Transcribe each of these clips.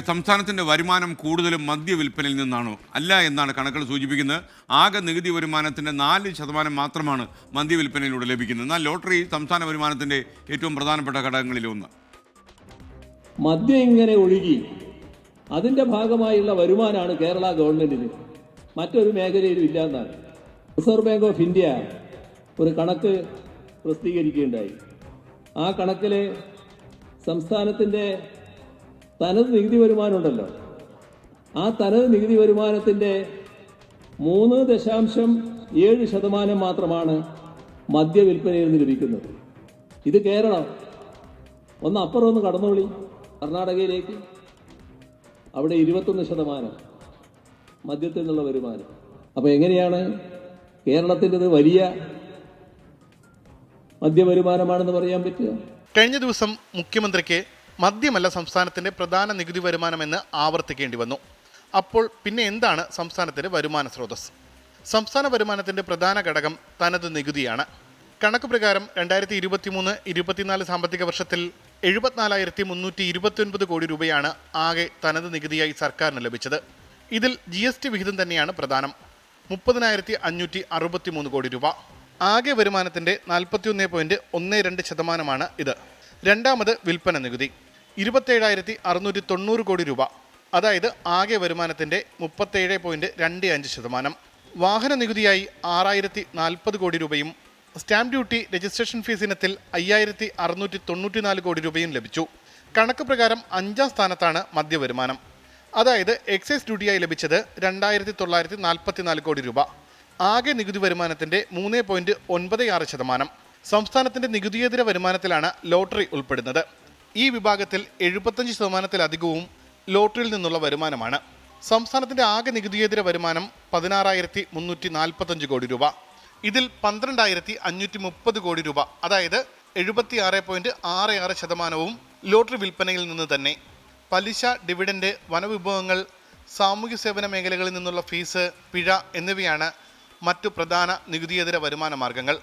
സംസ്ഥാനത്തിന്റെ വരുമാനം കൂടുതലും മദ്യവിൽപ്പനയിൽ നിന്നാണോ? അല്ല എന്നാണ് കണക്കുകൾ സൂചിപ്പിക്കുന്നത്. ആകെ നികുതി വരുമാനത്തിന്റെ 4% മാത്രമാണ് മദ്യവിൽപ്പനയിലൂടെ ലഭിക്കുന്നത്. എന്നാൽ ലോട്ടറി സംസ്ഥാന വരുമാനത്തിന്റെ ഏറ്റവും പ്രധാനപ്പെട്ട ഘടകങ്ങളിലൊന്ന്. മദ്യം ഇങ്ങനെ ഒഴുകി അതിന്റെ ഭാഗമായുള്ള വരുമാനമാണ് കേരള ഗവൺമെന്റിന് മറ്റൊരു മേഖലയിലും ഇല്ല എന്നാണ് റിസർവ് ബാങ്ക് ഓഫ് ഇന്ത്യ ഒരു കണക്ക് പ്രസിദ്ധീകരിക്കുകയുണ്ടായി. ആ കണക്കിലെ സംസ്ഥാനത്തിന്റെ തനത് നികുതി വരുമാനമുണ്ടല്ലോ, ആ തനത് നികുതി വരുമാനത്തിന്റെ 3.7% മാത്രമാണ് മദ്യവിൽപ്പനയിൽ നിന്ന് ലഭിക്കുന്നത്. ഇത് കേരളം. ഒന്ന് അപ്പുറം ഒന്ന് കടന്നോളി, കർണാടകയിലേക്ക്. അവിടെ 21% മദ്യത്തിൽ നിന്നുള്ള വരുമാനം. അപ്പൊ എങ്ങനെയാണ് കേരളത്തിൻ്റെത് വലിയ മദ്യവരുമാനമാണെന്ന് പറയാൻ പറ്റുക? കഴിഞ്ഞ ദിവസം മുഖ്യമന്ത്രിക്ക് മദ്യമല്ല സംസ്ഥാനത്തിന്റെ പ്രധാന നികുതി വരുമാനമെന്ന് ആവർത്തിക്കേണ്ടി വന്നു. അപ്പോൾ പിന്നെ എന്താണ് സംസ്ഥാനത്തിന്റെ വരുമാന സ്രോതസ്? സംസ്ഥാന വരുമാനത്തിന്റെ പ്രധാന ഘടകം തനത് നികുതിയാണ്. കണക്ക് പ്രകാരം 2023-24 സാമ്പത്തിക വർഷത്തിൽ 74,329 കോടി രൂപയാണ് ആകെ തനത് നികുതിയായി സർക്കാരിന് ലഭിച്ചത്. ഇതിൽ GST വിഹിതം തന്നെയാണ് പ്രധാനം, 30,563 കോടി രൂപ. ആകെ വരുമാനത്തിന്റെ 41.12% ഇത്. രണ്ടാമത് വിൽപ്പന നികുതി 27,690 കോടി രൂപ, അതായത് ആകെ വരുമാനത്തിന്റെ 37.25%. വാഹന നികുതിയായി 6,040 കോടി രൂപയും സ്റ്റാമ്പ് ഡ്യൂട്ടി രജിസ്ട്രേഷൻ ഫീസ് ഇനത്തിൽ 5,694 കോടി രൂപയും ലഭിച്ചു. കണക്ക് പ്രകാരം 5ാം സ്ഥാനത്താണ് മദ്യവരുമാനം, അതായത് എക്സൈസ് ഡ്യൂട്ടിയായി ലഭിച്ചത് 2,944 കോടി രൂപ. ആകെ നികുതി വരുമാനത്തിന്റെ 3.96%. സംസ്ഥാനത്തിന്റെ നികുതിയേതര വരുമാനത്തിലാണ് ലോട്ടറി ഉൾപ്പെടുന്നത്. ഈ വിഭാഗത്തിൽ 75%-ലധികവും ലോട്ടറിയിൽ നിന്നുള്ള വരുമാനമാണ്. സംസ്ഥാനത്തിന്റെ ആകെ നികുതിയേതര വരുമാനം 16,345 കോടി രൂപ. ഇതിൽ 12,530 കോടി രൂപ, അതായത് 76.66%വും ലോട്ടറി വിൽപ്പനയിൽ നിന്ന് തന്നെ. പലിശ, ഡിവിഡന്റ്, വനവിഭവങ്ങൾ, സാമൂഹ്യ സേവന മേഖലകളിൽ നിന്നുള്ള ഫീസ്, പിഴ എന്നിവയാണ് മറ്റു പ്രധാന നികുതിയേതര വരുമാന മാർഗങ്ങൾ.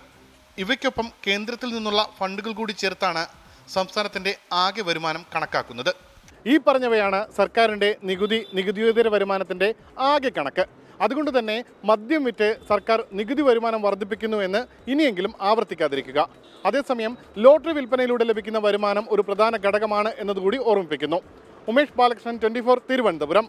ഇവയ്ക്കൊപ്പം കേന്ദ്രത്തിൽ നിന്നുള്ള ഫണ്ടുകൾ കൂടി ചേർത്താണ് സംസ്ഥാനത്തിന്റെ ആകെ വരുമാനം കണക്കാക്കുന്നത്. ഈ പറഞ്ഞവയാണ് സർക്കാരിന്റെ നികുതിയേതര വരുമാനത്തിന്റെ ആകെ കണക്ക്. അതുകൊണ്ട് തന്നെ മദ്യം വിറ്റ് സർക്കാർ നികുതി വരുമാനം വർദ്ധിപ്പിക്കുന്നു എന്ന് ഇനിയെങ്കിലും ആവർത്തിക്കാതിരിക്കുക. അതേസമയം ലോട്ടറി വിൽപ്പനയിലൂടെ ലഭിക്കുന്ന വരുമാനം ഒരു പ്രധാന ഘടകമാണ് എന്നതുകൂടി ഓർമ്മിപ്പിക്കുന്നു. ഉമേഷ് ബാലകൃഷ്ണൻ, 24, തിരുവനന്തപുരം.